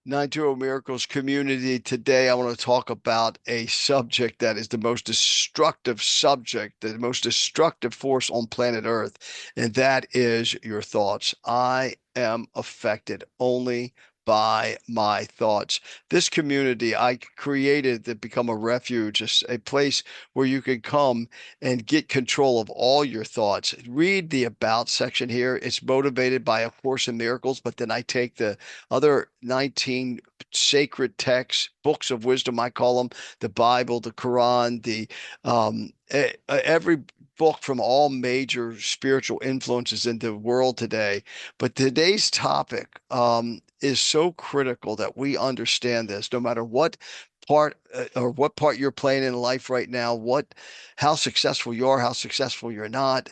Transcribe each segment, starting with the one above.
920 Miracles community. Today, I want to talk about a subject that is the most destructive subject, the most destructive force on planet Earth, and that is your thoughts. I am affected only by my thoughts. This community I created to become a refuge, a place where you can come and get control of all your thoughts. Read the About section here. It's motivated by A Course in Miracles, but then I take the other 19 sacred texts, books of wisdom, I call them, the Bible, the Quran, every book from all major spiritual influences in the world today. But today's topic is so critical that we understand this, no matter what part or what part you're playing in life right now, how successful you are, how successful you're not.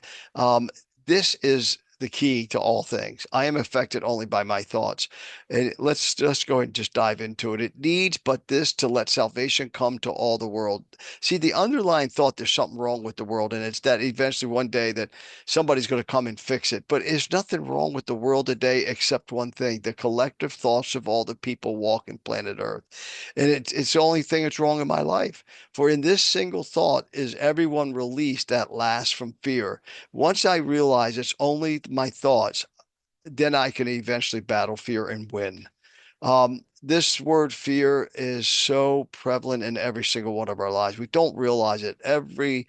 This is the key to all things. I am affected only by my thoughts. And let's just go and just dive into it. It needs but this to let salvation come to all the world. See, the underlying thought there's something wrong with the world, and it's that eventually one day that somebody's going to come and fix it. But there's nothing wrong with the world today except one thing, the collective thoughts of all the people walking planet Earth. And it's the only thing that's wrong in my life. For in this single thought is everyone released at last from fear. Once I realize it's only my thoughts, then I can eventually battle fear and win. This word fear is so prevalent in every single one of our lives. We don't realize it. Every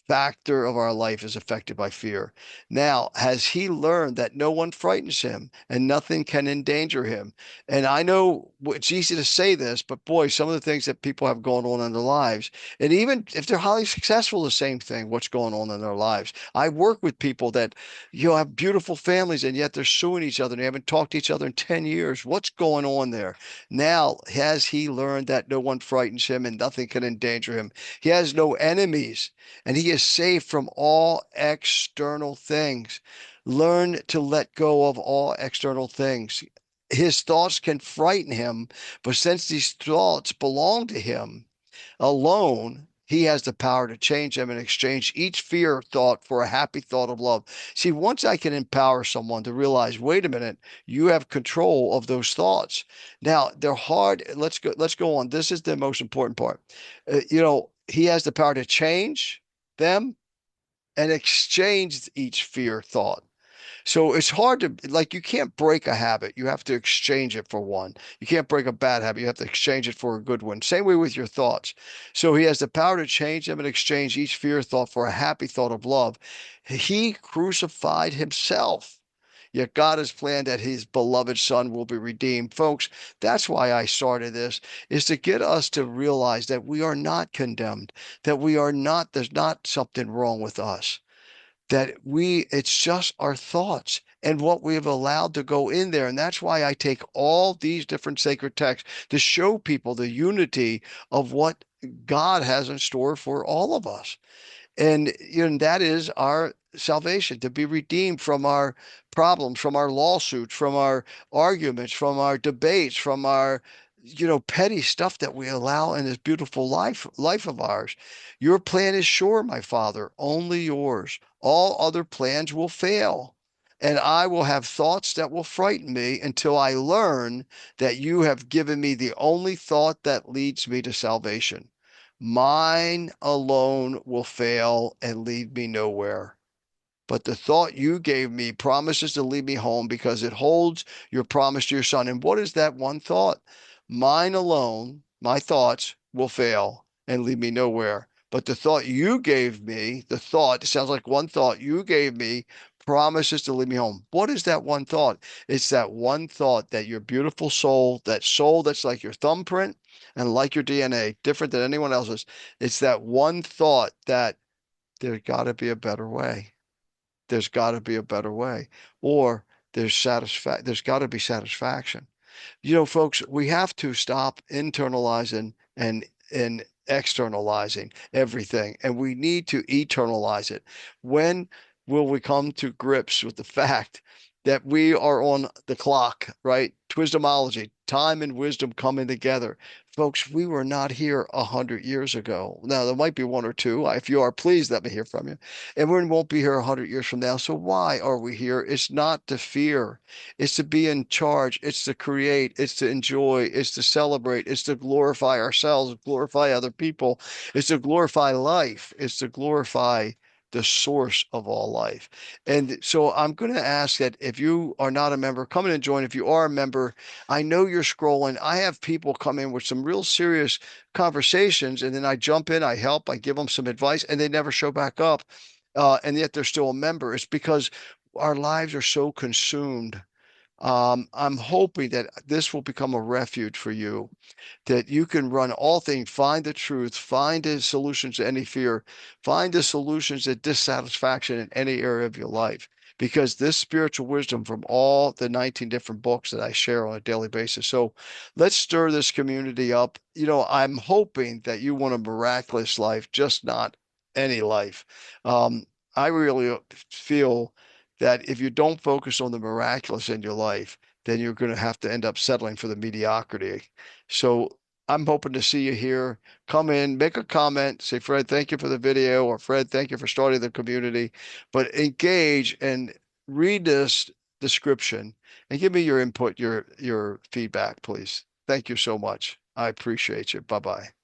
factor of our life is affected by fear. Now, has he learned that no one frightens him and nothing can endanger him? And I know it's easy to say this, but boy, some of the things that people have going on in their lives, and even if they're highly successful, the same thing, what's going on in their lives. I work with people that, have beautiful families and yet they're suing each other and they haven't talked to each other in 10 years. What's going on there? Now, has he learned that no one frightens him and nothing can endanger him? He has no enemies and he is safe from all external things. Learn to let go of all external things. His thoughts can frighten him, but since these thoughts belong to him alone, he has the power to change them and exchange each fear thought for a happy thought of love. See, once I can empower someone to realize, wait a minute, you have control of those thoughts. Now, they're hard. Let's go on. This is the most important part. He has the power to change them and exchange each fear thought. So it's hard to, like, you can't break a habit. You have to exchange it for one. You can't break a bad habit. You have to exchange it for a good one. Same way with your thoughts. So he has the power to change them and exchange each fear thought for a happy thought of love. He crucified himself. Yet God has planned that his beloved son will be redeemed. Folks, that's why I started this, is to get us to realize that we are not condemned, that we are not, there's not something wrong with us, it's just our thoughts and what we have allowed to go in there. And that's why I take all these different sacred texts to show people the unity of what God has in store for all of us. And that is our salvation, to be redeemed from our problems, from our lawsuits, from our arguments, from our debates, from our petty stuff that we allow in this beautiful life of ours. Your plan is sure, my Father, only yours. All other plans will fail. And I will have thoughts that will frighten me until I learn that you have given me the only thought that leads me to salvation. Mine alone will fail and lead me nowhere. But the thought you gave me promises to lead me home because it holds your promise to your son. And what is that one thought? Mine alone, my thoughts will fail and lead me nowhere. But the thought you gave me, it sounds like one thought you gave me promises to lead me home. What is that one thought? It's that one thought that your beautiful soul, that soul that's like your thumbprint and like your DNA, different than anyone else's. It's that one thought that there's got to be a better way. There's got to be a better way. Or there's got to be satisfaction. Folks, we have to stop internalizing and externalizing everything, and we need to eternalize it. When will we come to grips with the fact that we are on the clock, right? Twisdomology, time and wisdom coming together. Folks, we were not here 100 years ago. Now, there might be one or two. If you are, please let me hear from you. And we won't be here 100 years from now. So why are we here? It's not to fear. It's to be in charge. It's to create. It's to enjoy. It's to celebrate. It's to glorify ourselves, glorify other people. It's to glorify life. It's to glorify the source of all life. And so I'm going to ask that if you are not a member, come in and join. If you are a member, I know you're scrolling. I have people come in with some real serious conversations, and then I jump in, I help, I give them some advice, and they never show back up. And yet they're still a member. It's because our lives are so consumed. I'm hoping that this will become a refuge for you, that you can run all things, find the truth, find the solutions to any fear, find the solutions to dissatisfaction in any area of your life. Because this spiritual wisdom from all the 19 different books that I share on a daily basis. So let's stir this community up. I'm hoping that you want a miraculous life, just not any life. Um, I really feel that if you don't focus on the miraculous in your life, then you're going to have to end up settling for the mediocrity. So I'm hoping to see you here. Come in, make a comment, say, Fred, thank you for the video, or Fred, thank you for starting the community. But engage and read this description and give me your input, your feedback, please. Thank you so much. I appreciate you. Bye bye.